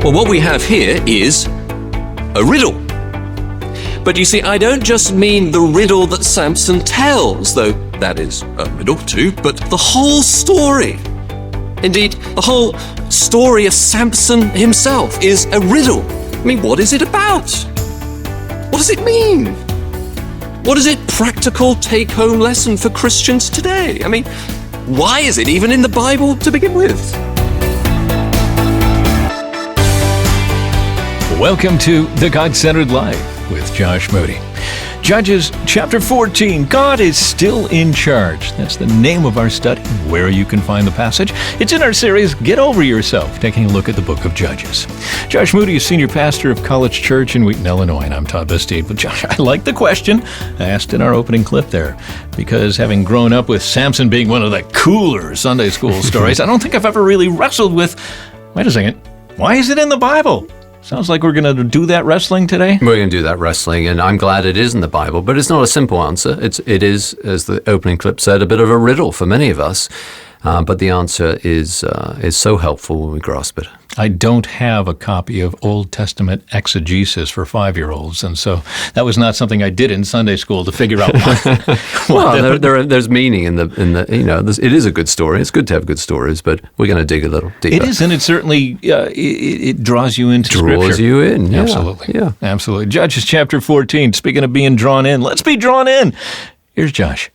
Well, what we have here is a riddle. But you see, I don't just mean the riddle that Samson tells, though that is a riddle too, but the whole story. Indeed, the whole story of Samson himself is a riddle. I mean, what is it about? What does it mean? What is it practical take-home lesson for Christians today? I mean, why is it even in the Bible to begin with? Welcome to The God-Centered Life with Josh Moody. Judges chapter 14, God is still in charge. That's the name of our study, where you can find the passage. It's in our series, Get Over Yourself, taking a look at the book of Judges. Josh Moody is senior pastor of College Church in Wheaton, Illinois, and I'm Todd Bastide. But Josh, I like the question I asked in our opening clip there, because having grown up with Samson being one of the cooler Sunday school stories, I don't think I've ever really wrestled with, wait a second, why is it in the Bible? Sounds like we're going to do that wrestling today. We're going to do that wrestling, and I'm glad it is in the Bible, but it's not a simple answer. It is, as the opening clip said, a bit of a riddle for many of us, but the answer is so helpful when we grasp it. I don't have a copy of Old Testament exegesis for 5-year-olds, and so that was not something I did in Sunday school to figure out there's meaning in the it is a good story. It's good to have good stories, but we're going to dig a little deeper. It is, and it certainly it draws you into Scripture. Draws you in, yeah. Absolutely. Yeah. Absolutely. Judges chapter 14, speaking of being drawn in, let's be drawn in. Here's Josh.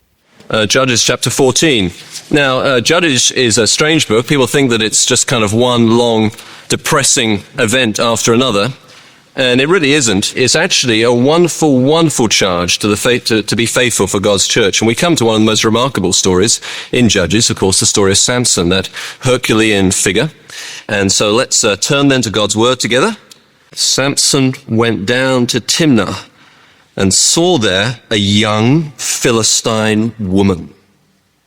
Judges chapter 14. Now, Judges is a strange book. People think that it's just kind of one long, depressing event after another, and it really isn't. It's actually a wonderful, wonderful charge to to be faithful for God's church. And we come to one of the most remarkable stories in Judges, of course, the story of Samson, that Herculean figure. And so let's turn then to God's word together. Samson went down to Timnah and saw there a young Philistine woman.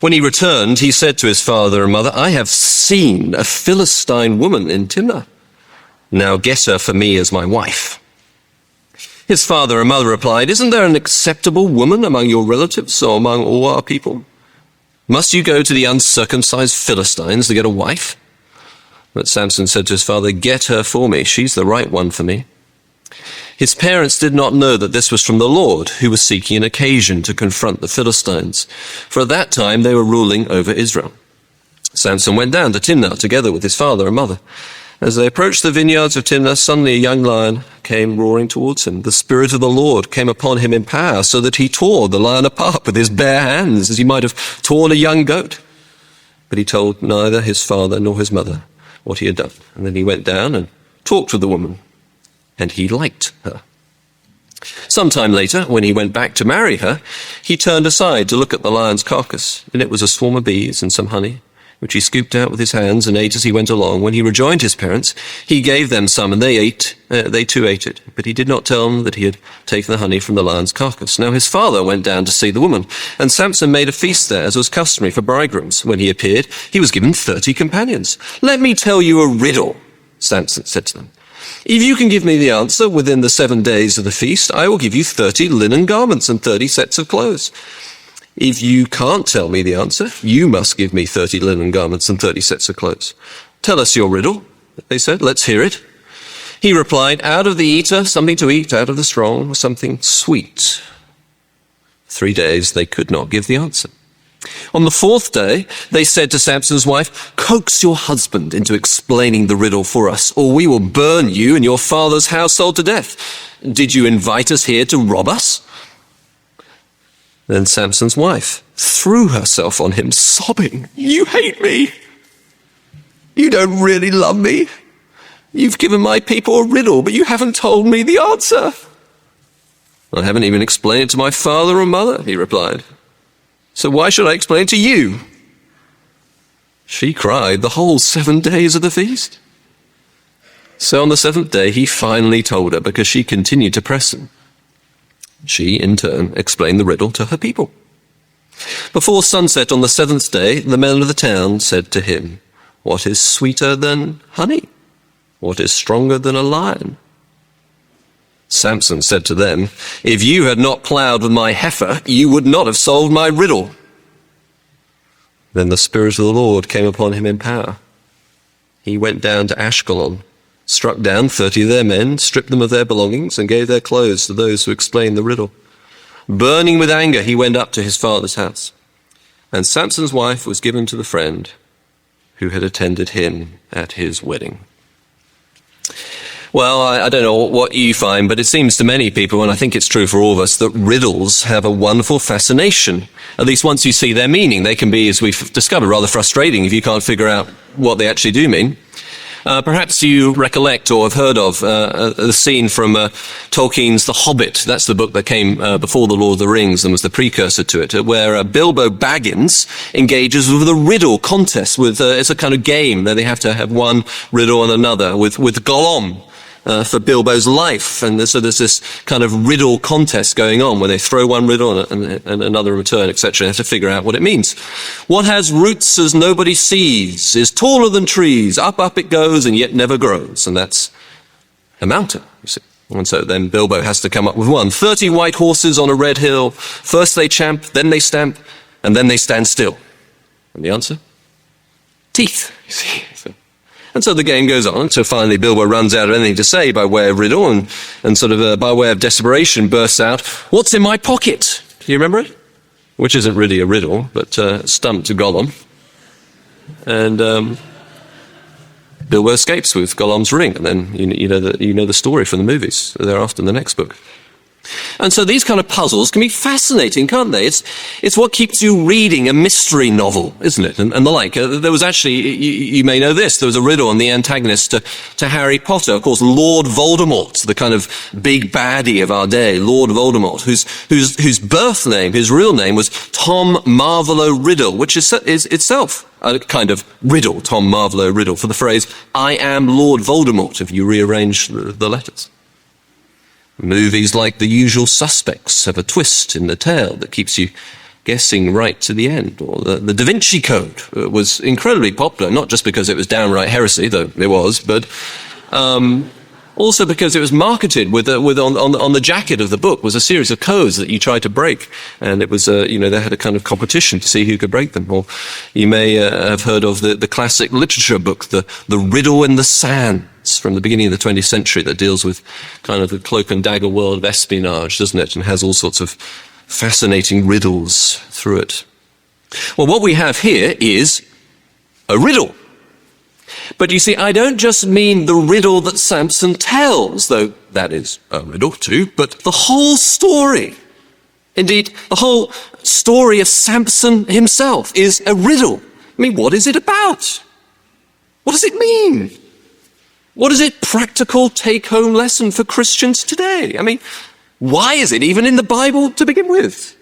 When he returned, he said to his father and mother, I have seen a Philistine woman in Timnah. Now get her for me as my wife. His father and mother replied, Isn't there an acceptable woman among your relatives or among all our people? Must you go to the uncircumcised Philistines to get a wife? But Samson said to his father, Get her for me. She's the right one for me. His parents did not know that this was from the Lord, who was seeking an occasion to confront the Philistines, for at that time they were ruling over Israel. Samson went down to Timnah together with his father and mother. As they approached the vineyards of Timnah, suddenly a young lion came roaring towards him. The Spirit of the Lord came upon him in power, so that he tore the lion apart with his bare hands, as he might have torn a young goat. But he told neither his father nor his mother what he had done. And then he went down and talked with the woman, and he liked her. Sometime later, when he went back to marry her, he turned aside to look at the lion's carcass, and it was a swarm of bees and some honey, which he scooped out with his hands and ate as he went along. When he rejoined his parents, he gave them some, and they too ate it. But he did not tell them that he had taken the honey from the lion's carcass. Now his father went down to see the woman, and Samson made a feast there, as was customary for bridegrooms. When he appeared, he was given 30 companions. Let me tell you a riddle, Samson said to them. If you can give me the answer within the 7 days of the feast, I will give you 30 linen garments and 30 sets of clothes. If you can't tell me the answer, you must give me 30 linen garments and 30 sets of clothes. Tell us your riddle, they said. Let's hear it. He replied, out of the eater, something to eat, out of the strong, something sweet. 3 days they could not give the answer. On the 4th day, they said to Samson's wife, coax your husband into explaining the riddle for us, or we will burn you and your father's household to death. Did you invite us here to rob us? Then Samson's wife threw herself on him, sobbing, You hate me. You don't really love me. You've given my people a riddle, but you haven't told me the answer. I haven't even explained it to my father or mother, he replied. So why should I explain it to you? She cried the whole 7 days of the feast. So on the 7th day, he finally told her, because she continued to press him. She, in turn, explained the riddle to her people. Before sunset on the 7th day, the men of the town said to him, What is sweeter than honey? What is stronger than a lion? Samson said to them, If you had not plowed with my heifer, you would not have solved my riddle. Then the Spirit of the Lord came upon him in power. He went down to Ashkelon struck down 30 of their men, stripped them of their belongings, and gave their clothes to those who explained the riddle. Burning with anger, he went up to his father's house. And Samson's wife was given to the friend who had attended him at his wedding. Well, I don't know what you find, but it seems to many people, and I think it's true for all of us, that riddles have a wonderful fascination. At least once you see their meaning, they can be, as we've discovered, rather frustrating if you can't figure out what they actually do mean. Perhaps you recollect or have heard of the scene from Tolkien's The Hobbit. That's the book that came before The Lord of the Rings and was the precursor to it, where Bilbo Baggins engages with a riddle contest. It's a kind of game that they have to have one riddle and another with Gollum. For Bilbo's life. And so there's this kind of riddle contest going on where they throw one riddle and another in return, etc. They have to figure out what it means. What has roots as nobody sees, is taller than trees, up it goes and yet never grows. And that's a mountain, you see. And so then Bilbo has to come up with one. 30 white horses on a red hill. First they champ, then they stamp, and then they stand still. And the answer? Teeth, you see. And so the game goes on. So finally Bilbo runs out of anything to say by way of riddle and sort of by way of desperation bursts out, "What's in my pocket?" Do you remember it? Which isn't really a riddle, but stumped Gollum. And Bilbo escapes with Gollum's ring. And then you know the story from the movies thereafter in the next book. And so these kind of puzzles can be fascinating, can't they? It's what keeps you reading a mystery novel, isn't it? And the like. There was actually, you may know this, there was a riddle on the antagonist to Harry Potter, of course, Lord Voldemort, the kind of big baddie of our day, Lord Voldemort, whose birth name, his real name was Tom Marvolo Riddle, which is itself a kind of riddle, Tom Marvolo Riddle, for the phrase, "I am Lord Voldemort," if you rearrange the letters. Movies like The Usual Suspects have a twist in the tale that keeps you guessing right to the end. Or the Da Vinci Code was incredibly popular, not just because it was downright heresy, though it was, but also because it was marketed with on the jacket of the book was a series of codes that you tried to break, and it was they had a kind of competition to see who could break them. Or you may have heard of the classic literature book, the Riddle in the Sands, from the beginning of the 20th century, that deals with kind of the cloak and dagger world of espionage, doesn't it? And has all sorts of fascinating riddles through it. Well, what we have here is a riddle. But you see, I don't just mean the riddle that Samson tells, though that is a riddle too, but the whole story. Indeed, the whole story of Samson himself is a riddle. I mean, what is it about? What does it mean? What is it practical take-home lesson for Christians today? I mean, why is it even in the Bible to begin with?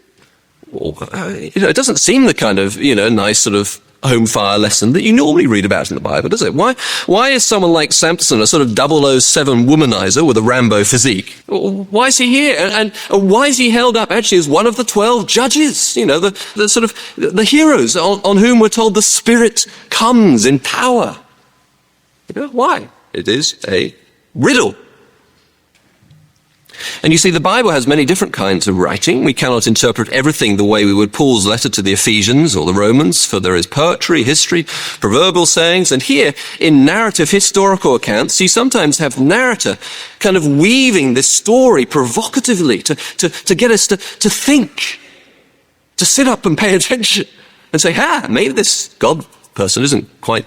Well, it doesn't seem the kind of, nice sort of home fire lesson that you normally read about in the Bible, does it? Why is someone like Samson a sort of 007 womanizer with a Rambo physique? Why is he here? And why is he held up actually as one of the 12 judges? The sort of the heroes on whom we're told the Spirit comes in power. Why? It is a riddle. And you see, the Bible has many different kinds of writing. We cannot interpret everything the way we would Paul's letter to the Ephesians or the Romans, for there is poetry, history, proverbial sayings, and here, in narrative historical accounts, you sometimes have the narrator kind of weaving this story provocatively to get us to think, to sit up and pay attention and say, maybe this God person isn't quite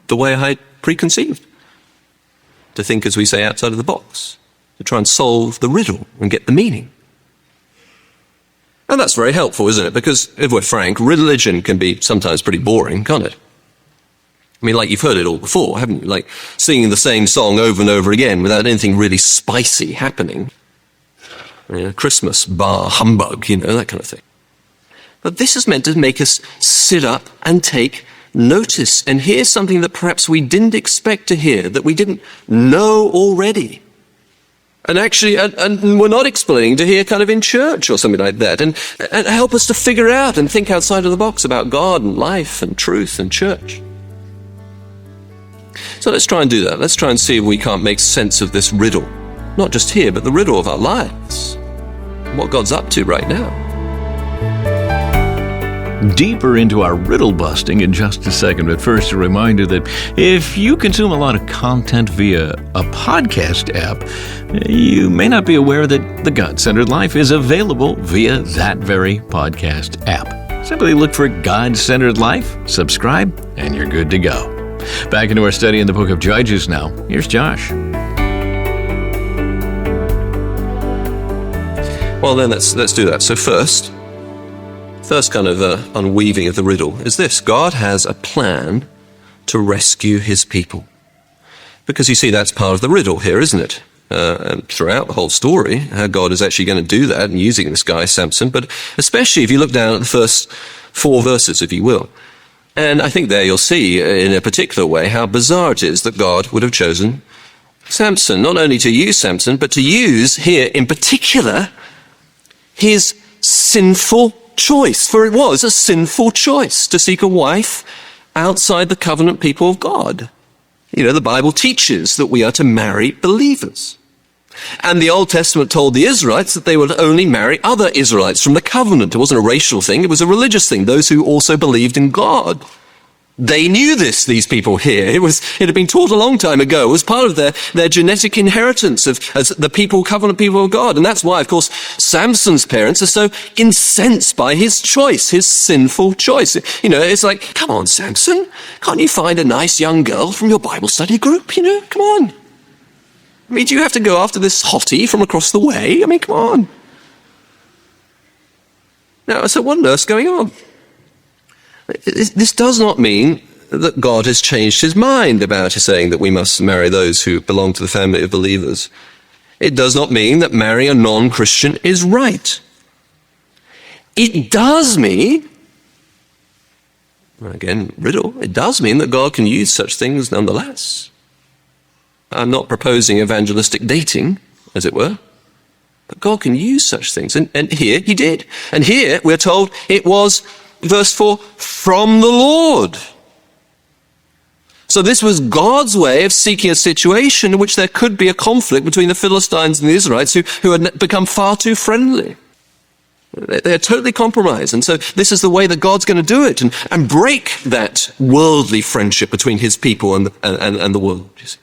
the way I had preconceived. To think, as we say, outside of the box, to try and solve the riddle and get the meaning. And that's very helpful, isn't it? Because, if we're frank, religion can be sometimes pretty boring, can't it? I mean, like you've heard it all before, haven't you? Like singing the same song over and over again without anything really spicy happening. Christmas, bar, humbug, that kind of thing. But this is meant to make us sit up and take notice and hear something that perhaps we didn't expect to hear, that we didn't know already. And actually, and we're not explaining to hear kind of in church or something like that, and help us to figure out and think outside of the box about God and life and truth and church. So let's try and do that. Let's try and see if we can't make sense of this riddle. Not just here, but the riddle of our lives. What God's up to right now. deeper into our riddle busting in just a second, but first a reminder that if you consume a lot of content via a podcast app, you may not be aware that The God-Centered Life is available via that very podcast app. Simply look for God-Centered Life, subscribe, and you're good to go. Back into our study in the book of Judges now. Here's Josh. Well, then let's do that. So first kind of unweaving of the riddle is this. God has a plan to rescue his people. Because you see, that's part of the riddle here, isn't it? And throughout the whole story, how God is actually going to do that and using this guy, Samson. But especially if you look down at the first 4 verses, if you will. And I think there you'll see in a particular way how bizarre it is that God would have chosen Samson. Not only to use Samson, but to use here in particular his sinful choice, for it was a sinful choice to seek a wife outside the covenant people of God. You know, the Bible teaches that we are to marry believers. And the Old Testament told the Israelites that they would only marry other Israelites from the covenant. It wasn't a racial thing, it was a religious thing, those who also believed in God. They knew this, these people here. It had been taught a long time ago. It was part of their genetic inheritance as the people, covenant people of God. And that's why, of course, Samson's parents are so incensed by his choice, his sinful choice. You know, it's like, come on, Samson, can't you find a nice young girl from your Bible study group? You know, come on. I mean, do you have to go after this hottie from across the way? I mean, come on. Now, so what on earth's going on? This does not mean that God has changed his mind about saying that we must marry those who belong to the family of believers. It does not mean that marrying a non-Christian is right. It does mean, again, riddle, it does mean that God can use such things nonetheless. I'm not proposing evangelistic dating, as it were, but God can use such things. And here he did. And here we're told it was, verse 4, from the Lord. So this was God's way of seeking a situation in which there could be a conflict between the Philistines and the Israelites who had become far too friendly. They're totally compromised. And so this is the way that God's going to do it and break that worldly friendship between his people and the world, you see.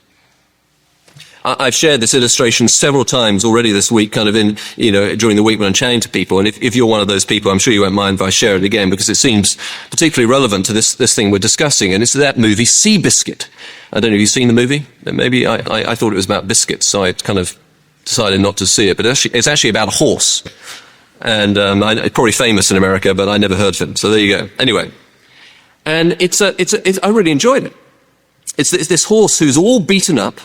I've shared this illustration several times already this week, kind of during the week when I'm chatting to people. And if you're one of those people, I'm sure you won't mind if I share it again, because it seems particularly relevant to this thing we're discussing. And it's that movie, Seabiscuit. I don't know if you've seen the movie. Maybe I thought it was about biscuits, so I kind of decided not to see it. But it's actually about a horse. And it's probably famous in America, but I never heard of him. So there you go. Anyway. And I really enjoyed it. It's this horse who's all beaten up,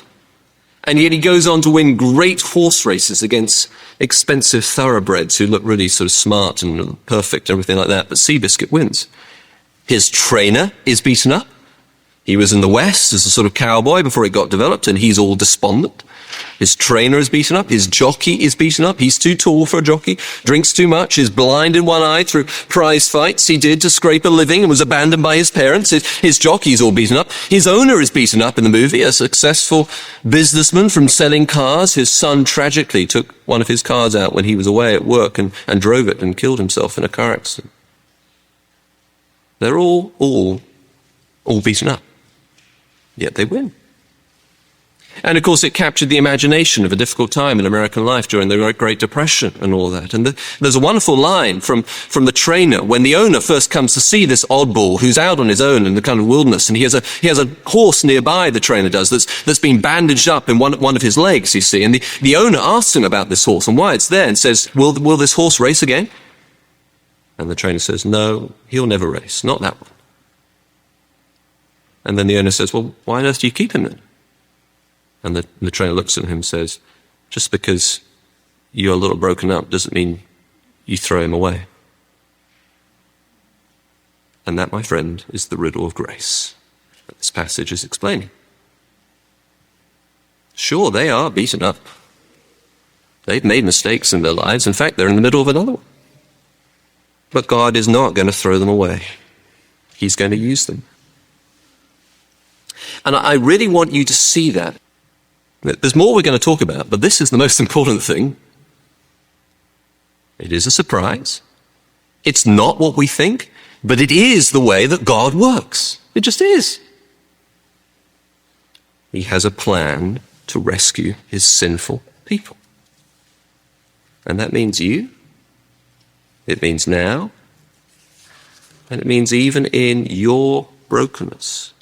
and yet he goes on to win great horse races against expensive thoroughbreds who look really sort of smart and perfect and everything like that. But Seabiscuit wins. His trainer is beaten up. He was in the West as a sort of cowboy before it got developed, and he's all despondent. His trainer is beaten up. His jockey is beaten up. He's too tall for a jockey, drinks too much, is blind in one eye through prize fights he did to scrape a living and was abandoned by his parents. His jockey's all beaten up. His owner is beaten up in the movie, a successful businessman from selling cars. His son tragically took one of his cars out when he was away at work and drove it and killed himself in a car accident. They're all beaten up. Yet they win. And of course, it captured the imagination of a difficult time in American life during the Great Depression and all that. And there's a wonderful line from the trainer when the owner first comes to see this oddball who's out on his own in the kind of wilderness, and he has a horse nearby. The trainer does that's been bandaged up in one of his legs. You see, and the owner asks him about this horse and why it's there, and says, "Will this horse race again?" And the trainer says, "No, he'll never race, not that one." And then the owner says, "Well, why on earth do you keep him then?" And the trainer looks at him and says, "Just because you're a little broken up doesn't mean you throw him away." And that, my friend, is the riddle of grace that this passage is explaining. Sure, they are beaten up. They've made mistakes in their lives. In fact, they're in the middle of another one. But God is not going to throw them away. He's going to use them. And I really want you to see that. There's more we're going to talk about, but this is the most important thing. It is a surprise. It's not what we think. But it is the way that God works. It just is. He has a plan to rescue his sinful people. And that means you. It means now. And it means even in your brokenness.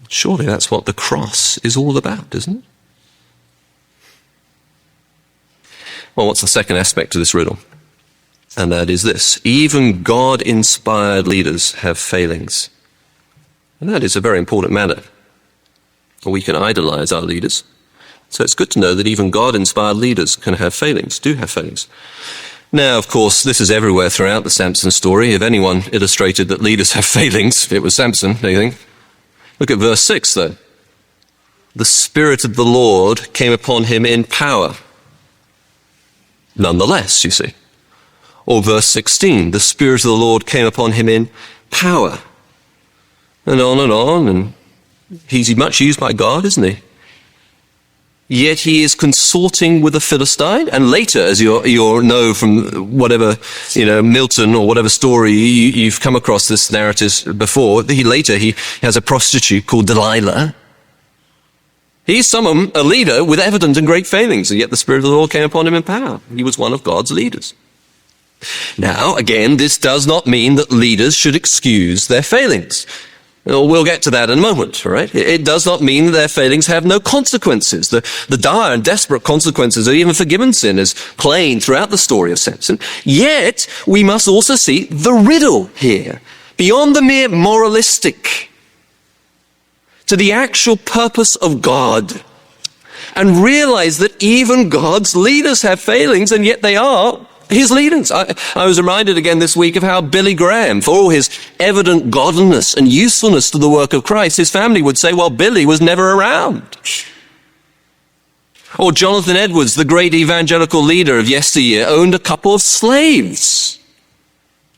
Surely that's what the cross is all about, isn't it? Well, what's the second aspect to this riddle? And that is this: even God-inspired leaders have failings. And that is a very important matter. We can idolize our leaders. So it's good to know that even God-inspired leaders can have failings, do have failings. Now, of course, this is everywhere throughout the Samson story. If anyone illustrated that leaders have failings, it was Samson, do you think? Look at verse 6, though. The Spirit of the Lord came upon him in power. Nonetheless, you see. Or verse 16, the Spirit of the Lord came upon him in power. And on, and he's much used by God, isn't he? Yet he is consorting with a Philistine, and later, as you know from whatever, Milton or whatever story you've come across this narrative before, he has a prostitute called Delilah. He's a leader with evident and great failings, and yet the Spirit of the Lord came upon him in power. He was one of God's leaders. Now, again, this does not mean that leaders should excuse their failings. We'll get to that in a moment, all right? It does not mean that their failings have no consequences. The dire and desperate consequences of even forgiven sin is plain throughout the story of Samson. Yet, we must also see the riddle here, beyond the mere moralistic, to the actual purpose of God, and realize that even God's leaders have failings, and yet they are his leaders. I was reminded again this week of how Billy Graham, for all his evident godliness and usefulness to the work of Christ, his family would say, well, Billy was never around. Or Jonathan Edwards, the great evangelical leader of yesteryear, owned a couple of slaves.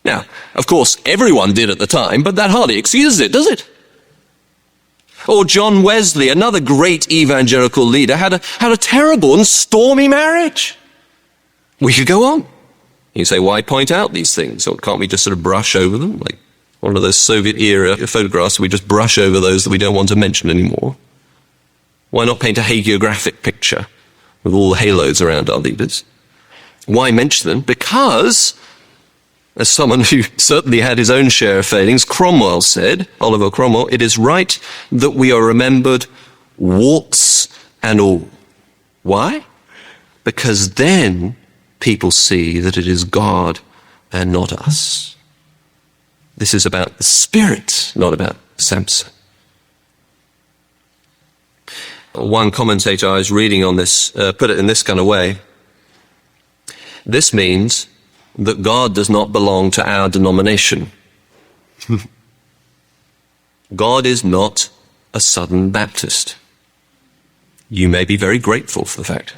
Now, of course, everyone did at the time, but that hardly excuses it, does it? Or John Wesley, another great evangelical leader, had a terrible and stormy marriage. We could go on. You say, why point out these things? Or can't we just sort of brush over them? Like one of those Soviet-era photographs, we just brush over those that we don't want to mention anymore. Why not paint a hagiographic picture with all the halos around our leaders? Why mention them? Because, as someone who certainly had his own share of failings, Cromwell said, Oliver Cromwell, it is right that we are remembered, warts and all. Why? Because then people see that it is God and not us. This is about the Spirit, not about Samson. One commentator I was reading on this put it in this kind of way. This means that God does not belong to our denomination. God is not a Southern Baptist. You may be very grateful for the fact.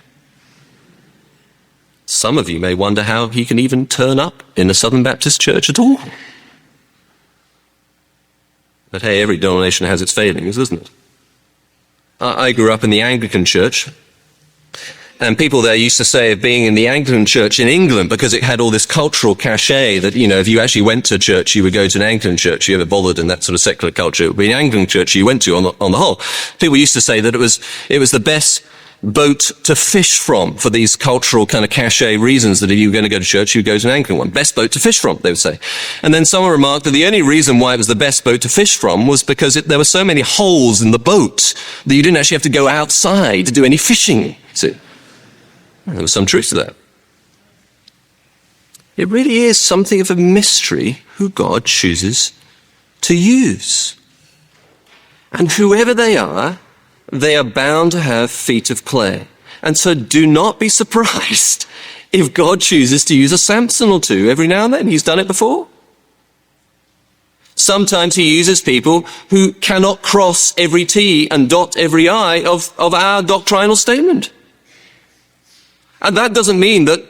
Some of you may wonder how he can even turn up in a Southern Baptist church at all. But hey, every denomination has its failings, doesn't it? I grew up in the Anglican church, and people there used to say of being in the Anglican church in England, because it had all this cultural cachet that, if you actually went to church, you would go to an Anglican church, you ever bothered in that sort of secular culture, it would be an Anglican church you went to on the whole. People used to say that it was the best boat to fish from for these cultural kind of cachet reasons, that if you were going to go to church, you'd go to an Anglican one. Best boat to fish from, they would say. And then someone remarked that the only reason why it was the best boat to fish from was because there were so many holes in the boat that you didn't actually have to go outside to do any fishing. See, there was some truth to that. It really is something of a mystery who God chooses to use. And whoever they are bound to have feet of clay. And so do not be surprised if God chooses to use a Samson or two every now and then. He's done it before. Sometimes he uses people who cannot cross every T and dot every I of our doctrinal statement. And that doesn't mean that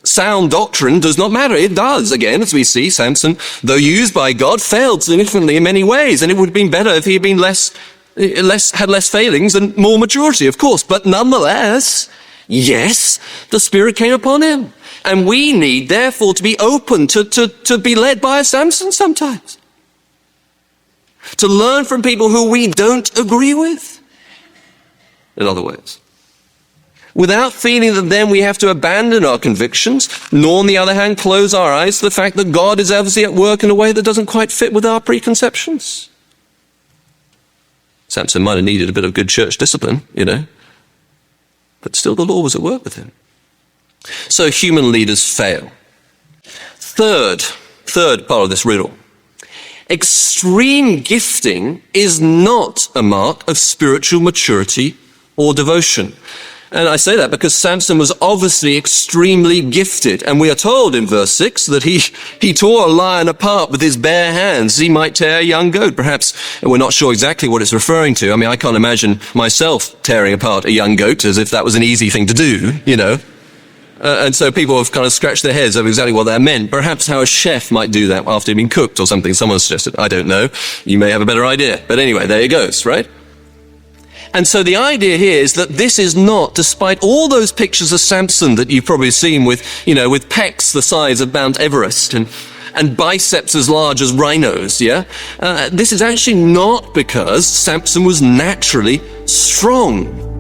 sound doctrine does not matter. It does. Again, as we see, Samson, though used by God, failed significantly in many ways. And it would have been better if he had been had less failings and more maturity, of course. But nonetheless, yes, the Spirit came upon him. And we need, therefore, to be open to be led by a Samson sometimes. To learn from people who we don't agree with, in other words. Without feeling that then we have to abandon our convictions, nor on the other hand close our eyes to the fact that God is obviously at work in a way that doesn't quite fit with our preconceptions. Samson might have needed a bit of good church discipline, but still the Lord was at work with him. So human leaders fail. Third part of this riddle. Extreme gifting is not a mark of spiritual maturity or devotion. And I say that because Samson was obviously extremely gifted. And we are told in verse 6 that he tore a lion apart with his bare hands. He might tear a young goat, perhaps. And we're not sure exactly what it's referring to. I mean, I can't imagine myself tearing apart a young goat as if that was an easy thing to do, and so people have kind of scratched their heads over exactly what that meant. Perhaps how a chef might do that after being cooked or something. Someone suggested. I don't know. You may have a better idea. But anyway, there it goes, right? And so the idea here is that this is not, despite all those pictures of Samson that you've probably seen with pecs the size of Mount Everest and biceps as large as rhinos, this is actually not because Samson was naturally strong.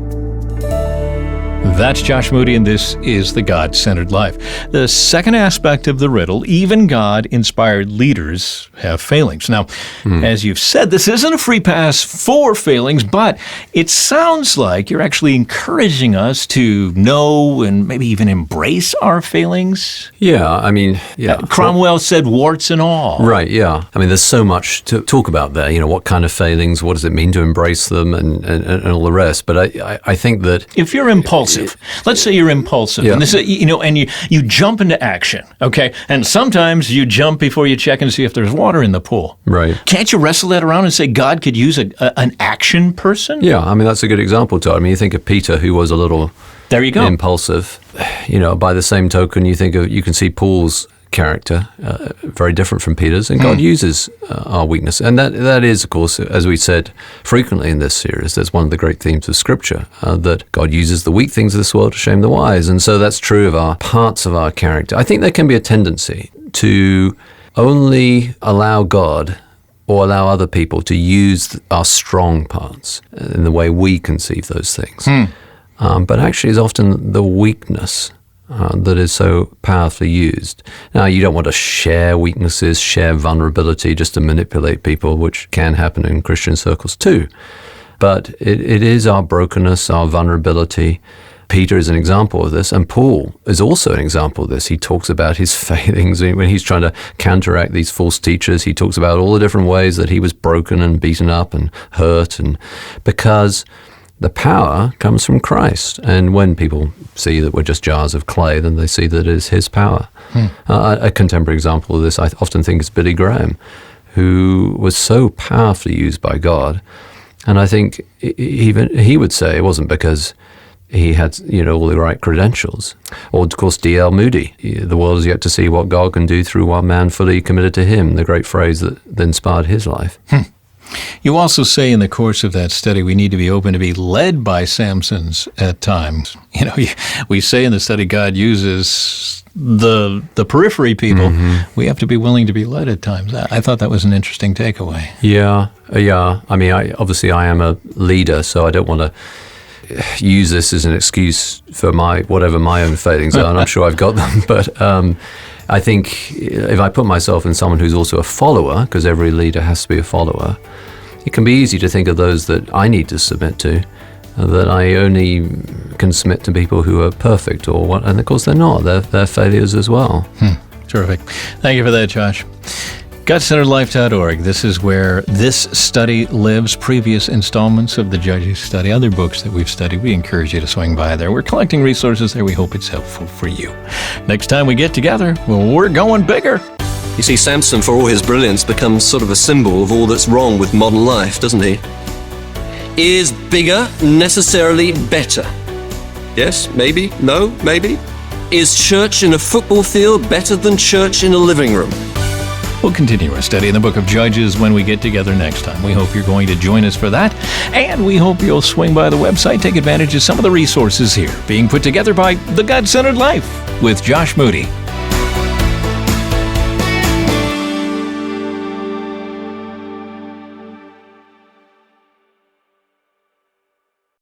That's Josh Moody, and this is The God-Centered Life. The second aspect of the riddle, even God-inspired leaders have failings. Now, as you've said, this isn't a free pass for failings, but it sounds like you're actually encouraging us to know and maybe even embrace our failings. Yeah. Cromwell said warts and all. Right, yeah. I mean, there's so much to talk about there. What kind of failings, what does it mean to embrace them, and all the rest. But I think that if you're impulsive, let's say you're impulsive, and this, and you jump into action, okay? And sometimes you jump before you check and see if there's water in the pool. Right. Can't you wrestle that around and say God could use an action person? Yeah, I mean, that's a good example, Todd. I mean, you think of Peter, who was a little impulsive. By the same token, you can see Paul's character, very different from Peter's, and God uses our weakness. And that is, of course, as we said frequently in this series, that's one of the great themes of Scripture, that God uses the weak things of this world to shame the wise. And so that's true of our parts of our character. I think there can be a tendency to only allow God or allow other people to use our strong parts in the way we conceive those things. But actually it's often the weakness that is so powerfully used. Now, you don't want to share weaknesses, share vulnerability just to manipulate people, which can happen in Christian circles too. But it is our brokenness, our vulnerability. Peter is an example of this, and Paul is also an example of this. He talks about his failings when he's trying to counteract these false teachers. He talks about all the different ways that he was broken and beaten up and hurt, and because the power comes from Christ. And when people see that we're just jars of clay, then they see that it is his power. A contemporary example of this, I often think, is Billy Graham, who was so powerfully used by God. And I think even he would say it wasn't because he had, all the right credentials. Or, of course, D.L. Moody. The world is yet to see what God can do through one man fully committed to him, the great phrase that inspired his life. You also say in the course of that study we need to be open to be led by Samsons at times. We say in the study God uses the periphery people. We have to be willing to be led at times. I thought that was an interesting takeaway. Yeah. I mean, I am a leader, so I don't want to use this as an excuse for whatever my own failings are, and I'm sure I've got them. But I think if I put myself in someone who's also a follower, because every leader has to be a follower, it can be easy to think of those that I need to submit to, that I only can submit to people who are perfect, and of course they're not. They're failures as well. Terrific. Thank you for that, Josh. GodCenteredLife.org. This is where this study lives. Previous installments of the Judges study, other books that we've studied, we encourage you to swing by there. We're collecting resources there. We hope it's helpful for you. Next time we get together, we're going bigger. You see, Samson, for all his brilliance, becomes sort of a symbol of all that's wrong with modern life, doesn't he? Is bigger necessarily better? Yes, maybe, no, maybe. Is church in a football field better than church in a living room? We'll continue our study in the book of Judges when we get together next time. We hope you're going to join us for that, and we hope you'll swing by the website, take advantage of some of the resources here being put together by The God-Centered Life with Josh Moody.